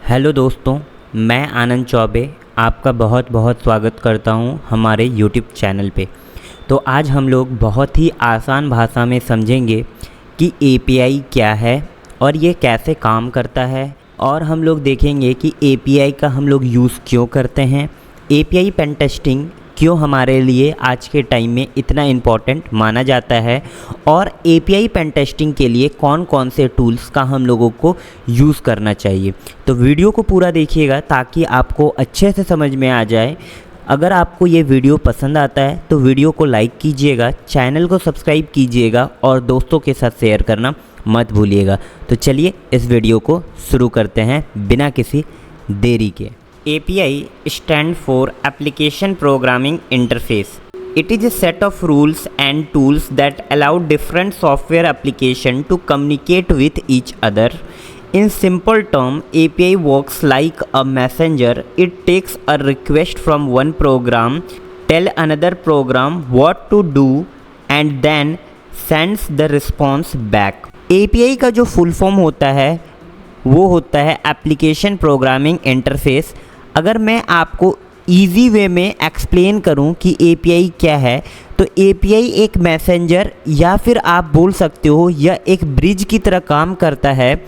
Hello दोस्तों, मैं आनंद चौबे आपका बहुत बहुत स्वागत करता हूं हमारे यूट्यूब चैनल पे। तो आज हम लोग बहुत ही आसान भाषा में समझेंगे कि एपीआई क्या है और ये कैसे काम करता है, और हम लोग देखेंगे कि एपीआई का हम लोग यूज़ क्यों करते हैं, एपीआई पेन टेस्टिंग क्यों हमारे लिए आज के टाइम में इतना इम्पॉर्टेंट माना जाता है, और एपीआई पेन टेस्टिंग के लिए कौन कौन से टूल्स का हम लोगों को यूज़ करना चाहिए। तो वीडियो को पूरा देखिएगा ताकि आपको अच्छे से समझ में आ जाए। अगर आपको ये वीडियो पसंद आता है तो वीडियो को लाइक कीजिएगा, चैनल को सब्सक्राइब कीजिएगा और दोस्तों के साथ शेयर करना मत भूलिएगा। तो चलिए इस वीडियो को शुरू करते हैं बिना किसी देरी के। API stand for Application Programming Interface. It is a set of rules and tools that allow different software applications to communicate with each other. In simple terms, API works like a messenger. It takes a request from one program, tell another program what to do, and then sends the response back. API का जो full form होता है वो होता है application programming interface. अगर मैं आपको इजी वे में एक्सप्लेन करूं कि एपीआई क्या है, तो एपीआई एक मैसेंजर या फिर आप बोल सकते हो यह एक ब्रिज की तरह काम करता है,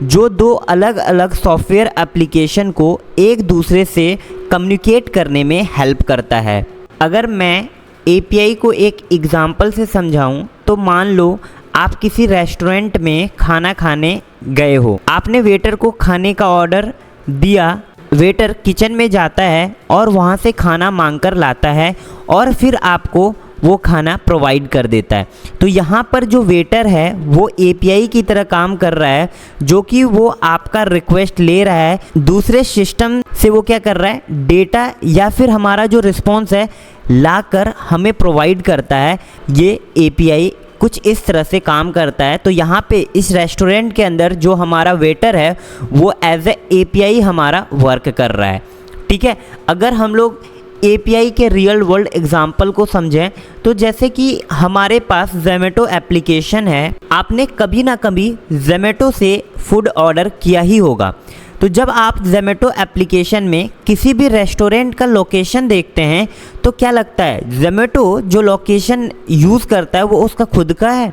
जो दो अलग अलग सॉफ्टवेयर एप्लीकेशन को एक दूसरे से कम्युनिकेट करने में हेल्प करता है। अगर मैं एपीआई को एक एग्जांपल से समझाऊं तो मान लो आप किसी रेस्टोरेंट में खाना खाने गए हो, आपने वेटर को खाने का ऑर्डर दिया, वेटर किचन में जाता है और वहाँ से खाना मांगकर लाता है और फिर आपको वो खाना प्रोवाइड कर देता है। तो यहाँ पर जो वेटर है वो एपीआई की तरह काम कर रहा है, जो कि वो आपका रिक्वेस्ट ले रहा है, दूसरे सिस्टम से वो क्या कर रहा है, डेटा या फिर हमारा जो रिस्पॉन्स है लाकर हमें प्रोवाइड करता है। ये एपीआई कुछ इस तरह से काम करता है। तो यहाँ पे इस रेस्टोरेंट के अंदर जो हमारा वेटर है वो एज ए एपीआई हमारा वर्क कर रहा है। ठीक है, अगर हम लोग एपीआई के रियल वर्ल्ड एग्जांपल को समझें तो जैसे कि हमारे पास ज़ोमैटो एप्लीकेशन है, आपने कभी ना कभी ज़ोमैटो से फूड ऑर्डर किया ही होगा। तो जब आप ज़ोमैटो एप्लीकेशन में किसी भी रेस्टोरेंट का लोकेशन देखते हैं तो क्या लगता है, ज़ोमैटो जो लोकेशन यूज़ करता है वो उसका खुद का है।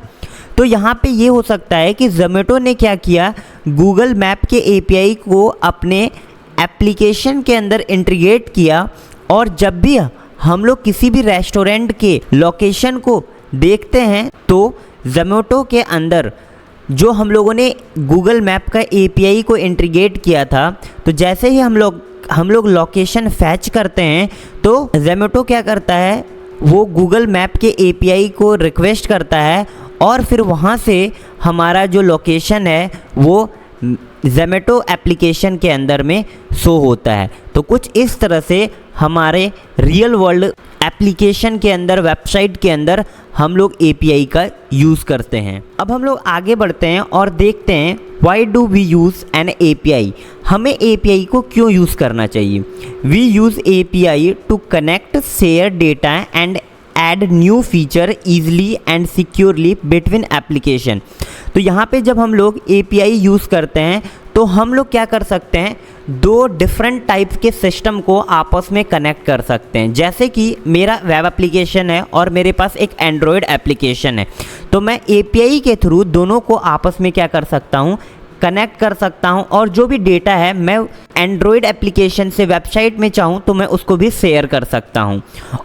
तो यहाँ पे ये हो सकता है कि ज़ोमैटो ने क्या किया, गूगल मैप के एपीआई को अपने एप्लीकेशन के अंदर इंटीग्रेट किया, और जब भी हम लोग किसी भी रेस्टोरेंट के लोकेशन को देखते हैं तो ज़ोमैटो के अंदर जो हम लोगों ने गूगल मैप का एपीआई को इंटीग्रेट किया था, तो जैसे ही हम लोग लोकेशन फैच करते हैं तो ज़ोमैटो क्या करता है, वो गूगल मैप के एपीआई को रिक्वेस्ट करता है और फिर वहाँ से हमारा जो लोकेशन है वो ज़ोमैटो एप्लीकेशन के अंदर में शो होता है। तो कुछ इस तरह से हमारे रियल वर्ल्ड एप्लीकेशन के अंदर, वेबसाइट के अंदर हम लोग एपीआई का यूज़ करते हैं। अब हम लोग आगे बढ़ते हैं और देखते हैं why do we use an API. हमें एपीआई को क्यों यूज़ करना चाहिए। We use API to connect, share data and add new feature easily and securely between application. तो यहाँ पे जब हम लोग एपीआई यूज़ करते हैं तो हम लोग क्या कर सकते हैं, दो डिफरेंट टाइप के सिस्टम को आपस में कनेक्ट कर सकते हैं। जैसे कि मेरा वेब एप्लीकेशन है और मेरे पास एक एंड्रॉयड एप्लीकेशन है, तो मैं एपीआई के थ्रू दोनों को आपस में क्या कर सकता हूँ, कनेक्ट कर सकता हूं, और जो भी डेटा है मैं एंड्रॉयड एप्लीकेशन से वेबसाइट में चाहूं तो मैं उसको भी शेयर कर सकता हूं।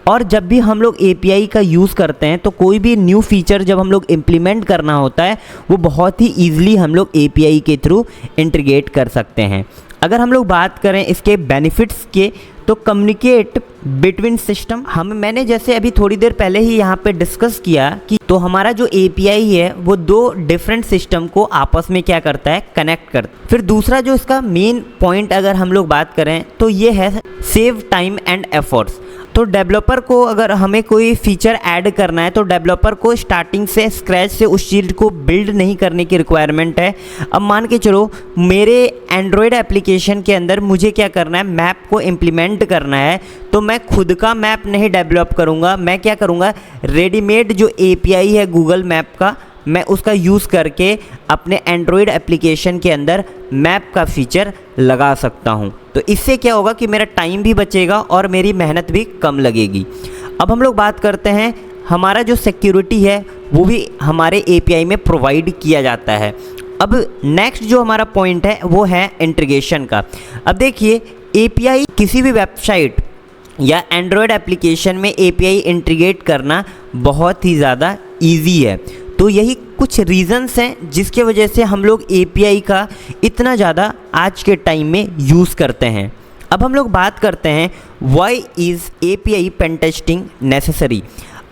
और जब भी हम लोग एपीआई का यूज़ करते हैं तो कोई भी न्यू फीचर जब हम लोग इम्प्लीमेंट करना होता है वो बहुत ही ईजिली हम लोग एपीआई के थ्रू इंटीग्रेट कर सकते हैं। अगर हम लोग बात करें इसके बेनिफिट्स के, तो कम्युनिकेट बिटवीन सिस्टम, मैंने जैसे अभी थोड़ी देर पहले ही यहाँ पे डिस्कस किया कि तो हमारा जो एपीआई है वो दो डिफरेंट सिस्टम को आपस में क्या करता है, कनेक्ट करता है। फिर दूसरा जो इसका मेन पॉइंट अगर हम लोग बात करें तो ये है सेव टाइम एंड एफर्ट्स। तो डेवलपर को अगर हमें कोई फीचर ऐड करना है तो डेवलपर को स्टार्टिंग से स्क्रैच से उस चीज़ को बिल्ड नहीं करने की रिक्वायरमेंट है। अब मान के चलो मेरे एंड्रॉयड एप्लीकेशन के अंदर मुझे क्या करना है, मैप को इम्प्लीमेंट करना है, तो मैं खुद का मैप नहीं डेवलप करूँगा, मैं क्या करूँगा, रेडीमेड जो एपीआई है गूगल मैप का मैं उसका यूज़ करके अपने एंड्रॉयड एप्लीकेशन के अंदर मैप का फीचर लगा सकता हूँ। तो इससे क्या होगा कि मेरा टाइम भी बचेगा और मेरी मेहनत भी कम लगेगी। अब हम लोग बात करते हैं, हमारा जो सिक्योरिटी है वो भी हमारे API में प्रोवाइड किया जाता है। अब नेक्स्ट जो हमारा पॉइंट है वो है इंटीग्रेशन का। अब देखिए, API किसी भी वेबसाइट या एंड्रॉयड एप्लीकेशन में API इंटीग्रेट करना बहुत ही ज़्यादा ईजी है। तो यही कुछ रीज़न्स हैं जिसके वजह से हम लोग API का इतना ज़्यादा आज के टाइम में यूज़ करते हैं। अब हम लोग बात करते हैं why is API pen testing necessary.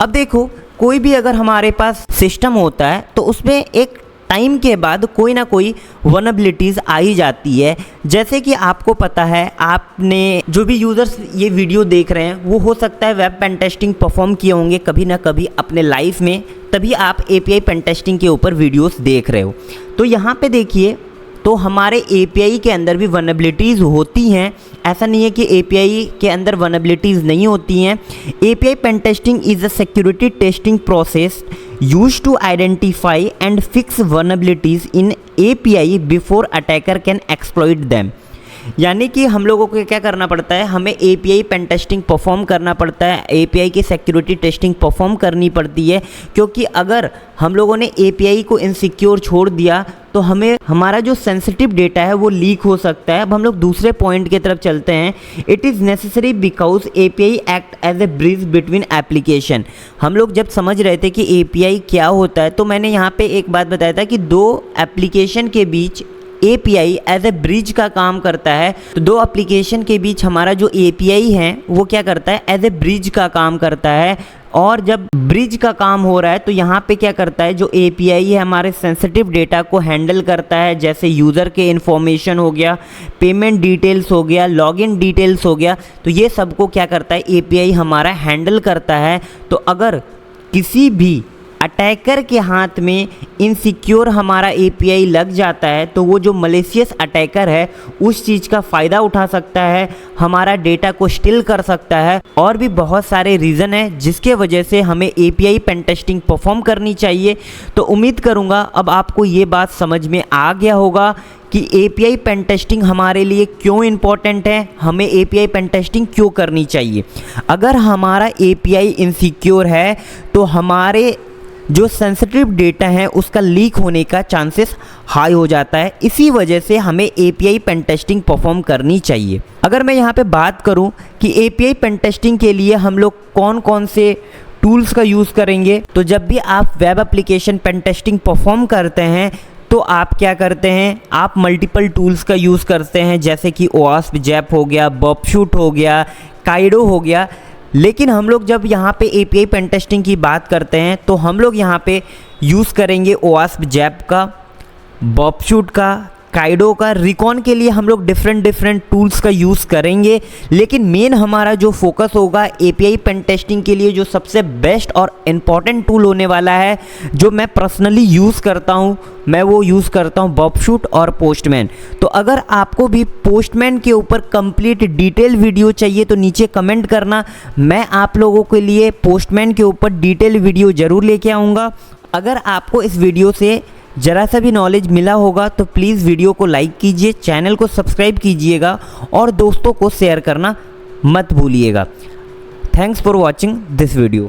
अब देखो, कोई भी अगर हमारे पास सिस्टम होता है तो उसमें एक टाइम के बाद कोई ना कोई वनएबिलिटीज़ आ ही जाती है। जैसे कि आपको पता है, आपने जो भी यूज़र्स ये वीडियो देख रहे हैं वो हो सकता है वेब पेन टेस्टिंग परफॉर्म किए होंगे कभी ना कभी अपने लाइफ में, तभी आप API पेन टेस्टिंग के ऊपर वीडियोस देख रहे हो। तो यहाँ पे देखिए, तो हमारे API के अंदर भी वनएबिलिटीज़ होती हैं। ऐसा नहीं है कि API के अंदर वनएबिलिटीज़ नहीं होती हैं। API pen testing is a security testing process used to identify and fix vulnerabilities in API before attacker can exploit them। यानी कि हम लोगों को क्या करना पड़ता है, हमें API पेन टेस्टिंग परफॉर्म करना पड़ता है, API की सिक्योरिटी टेस्टिंग परफॉर्म करनी पड़ती है। क्योंकि अगर हम लोगों ने API को इनसिक्योर छोड़ दिया तो हमें हमारा जो सेंसिटिव डेटा है वो लीक हो सकता है। अब हम लोग दूसरे पॉइंट की तरफ चलते हैं। It is necessary because API act as a bridge between application. हम लोग जब समझ रहे थे कि API क्या होता है, तो मैंने यहाँ पे एक बात बताया था कि दो एप्लीकेशन के बीच API एज ए ब्रिज का काम करता है। तो दो एप्लीकेशन के बीच हमारा जो API है वो क्या करता है, एज ए ब्रिज का काम करता है। और जब ब्रिज का काम हो रहा है तो यहाँ पे क्या करता है, जो API है हमारे सेंसिटिव डेटा को हैंडल करता है, जैसे यूज़र के इन्फॉर्मेशन हो गया, पेमेंट डिटेल्स हो गया, लॉगिन डिटेल्स हो गया। तो ये सबको क्या करता है, API हमारा हैंडल करता है। तो अगर किसी भी अटैकर के हाथ में इनसिक्योर हमारा API लग जाता है तो वो जो मलेशियस अटैकर है उस चीज़ का फ़ायदा उठा सकता है, हमारा डेटा को स्टील कर सकता है। और भी बहुत सारे रीज़न है जिसके वजह से हमें API पेन टेस्टिंग परफॉर्म करनी चाहिए। तो उम्मीद करूँगा अब आपको ये बात समझ में आ गया होगा कि API पेन टेस्टिंग हमारे लिए क्यों इम्पॉर्टेंट है, हमें API पेन टेस्टिंग क्यों करनी चाहिए। अगर हमारा API इनसिक्योर है तो हमारे जो सेंसिटिव डेटा है उसका लीक होने का चांसेस हाई हो जाता है। इसी वजह से हमें API पेन टेस्टिंग परफॉर्म करनी चाहिए। अगर मैं यहाँ पे बात करूँ कि API पेन टेस्टिंग के लिए हम लोग कौन कौन से टूल्स का यूज़ करेंगे, तो जब भी आप web application pen testing perform करते हैं तो आप क्या करते हैं, आप मल्टीपल टूल्स का यूज़ करते हैं, जैसे कि OWASP जैप हो गया, बॉबशूट हो गया, काइडो हो गया। लेकिन हम लोग जब यहाँ पे API पेन टेस्टिंग की बात करते हैं तो हम लोग यहाँ पे यूज़ करेंगे OWASP जैप का, बॉबशूट का, काइडो का। रिकॉन के लिए हम लोग डिफरेंट टूल्स का यूज़ करेंगे। लेकिन मेन हमारा जो फोकस होगा API पेन टेस्टिंग के लिए, जो सबसे बेस्ट और इम्पॉर्टेंट टूल होने वाला है, जो मैं पर्सनली यूज़ करता हूँ, मैं वो यूज़ करता हूँ बॉबशूट और पोस्टमैन। तो अगर आपको भी पोस्टमैन के ऊपर कंप्लीट डिटेल वीडियो चाहिए तो नीचे कमेंट करना, मैं आप लोगों के लिए पोस्टमैन के ऊपर डिटेल वीडियो ज़रूर लेके आऊँगा। अगर आपको इस वीडियो से ज़रा सा भी नॉलेज मिला होगा तो प्लीज़ वीडियो को लाइक कीजिए, चैनल को सब्सक्राइब कीजिएगा और दोस्तों को शेयर करना मत भूलिएगा। Thanks for watching this video.